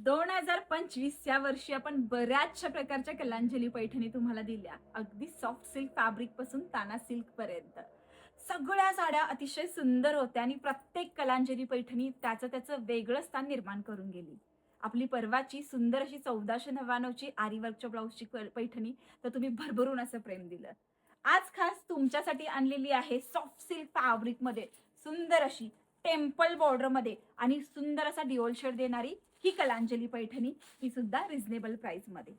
2025 या वर्षी आपण बऱ्याचशा प्रकारच्या कलांजली पैठणी तुम्हाला दिल्या. अगदी सॉफ्ट सिल्क फॅब्रिक पासून ताना सिल्क पर्यंत सगळ्या साड्या अतिशय सुंदर होत्या आणि प्रत्येक कलांजली पैठणी त्याचं वेगळं स्थान निर्माण करून गेली. आपली परवाची सुंदर अशी 1499ची आरी वर्कच्या ब्लाऊजची पैठणी तर तुम्ही भरभरून असं प्रेम दिलं. आज खास तुमच्यासाठी आणलेली आहे सॉफ्ट सिल्क फॅब्रिक मध्ये सुंदर अशी टेम्पल बॉर्डर मध्ये आणि सुंदर असा डिओल शेड देणारी ही कलांजली पैठणी, ही सुद्धा रिझनेबल प्राइस मध्ये.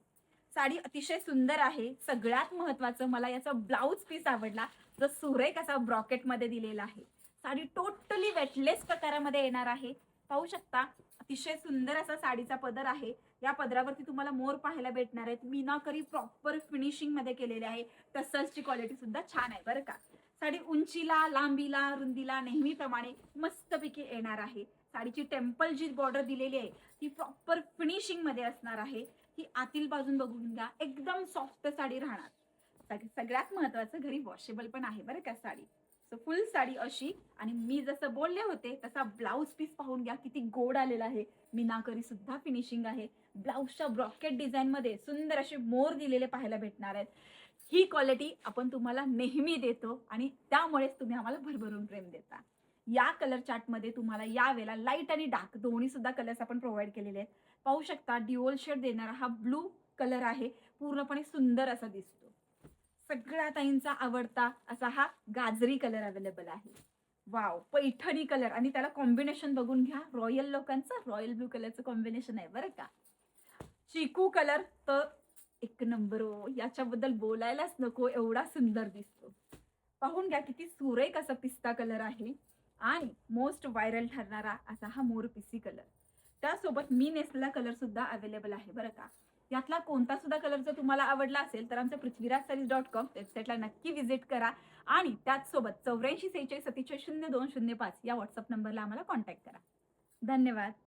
साडी अतिशय सुंदर आहे. सगळ्यात महत्वाचं मला याचा ब्लाउज पीस आवडला, जो सुरेख असा ब्रॉकेट मध्ये दिलेला आहे. साडी टोटली वेटलेस प्रकारामध्ये येणार आहे. पाहू शकता अतिशय सुंदर असा साडीचा पदर आहे. या पदरावरती तुम्हाला मोर पाहायला भेटणार आहेत. मीनाकरी प्रॉपर फिनिशिंग मध्ये केलेले आहे. टसल्सची क्वालिटी सुद्धा छान आहे बरं का. साडी उंचीला, लांबीला, रुंदीला नेहमीप्रमाणे मस्तपैकी येणार आहे. साडीची टेम्पल जी बॉर्डर दिलेली आहे ती प्रॉपर फिनिशिंग मध्ये असणार आहे. ही आतील बाजून बघून घ्या, एकदम सॉफ्ट साडी राहणार. सगळ्यात महत्वाचं घरी वॉशेबल पण आहे बरं का साडी. सो फुल साडी अशी, आणि मी जसं बोलले होते तसा ब्लाउज पीस पाहून घ्या, किती गोड आलेला आहे. मीनाकरी सुद्धा फिनिशिंग आहे. ब्लाउजच्या ब्रॉकेट डिझाईन मध्ये सुंदर असे मोर दिलेले पाहायला भेटणार आहेत. ही क्वालिटी आपण तुम्हाला नेहमी देतो आणि त्यामुळेच तुम्ही आम्हाला भरभरून प्रेम देता. या कलर चार्ट मध्ये तुम्हाला या वेळेला लाईट आणि डार्क दोन्ही सुद्धा कलर्स आपण प्रोव्हाइड केलेले आहेत. पाहू शकता ड्युअल शेड देणारा हा ब्लू कलर आहे. पूर्णपणे सुंदर असा दिसतो. सगळ्या ताईंचा आवडता असा हा गाजरी कलर अवेलेबल आहे. वाव, पैठणी कलर, आणि त्याला कॉम्बिनेशन बघून घ्या. रॉयल लोकांचं रॉयल ब्लू कलरचं कॉम्बिनेशन आहे बरं का. चिकू कलर तर एक नंबर हो, याच्याबद्दल बोलायलाच नको, एवढा सुंदर दिसतो. पाहून घ्या किती सुरेख असा पिस्ता कलर आहे आणि मोस्ट व्हायरल ठरणारा असा हा मोर पिसी कलर. त्यासोबत मी नेसलेला कलर सुद्धा अवेलेबल आहे बरं का. यातला कोणता सुद्धा कलर जर तुम्हाला आवडला असेल तर आमच्या पृथ्वीराजsarees.com वेबसाईटला नक्की व्हिजिट करा आणि त्याचसोबत 84 46 47 02 05 या व्हॉट्सअप नंबरला आम्हाला कॉन्टॅक्ट करा. धन्यवाद.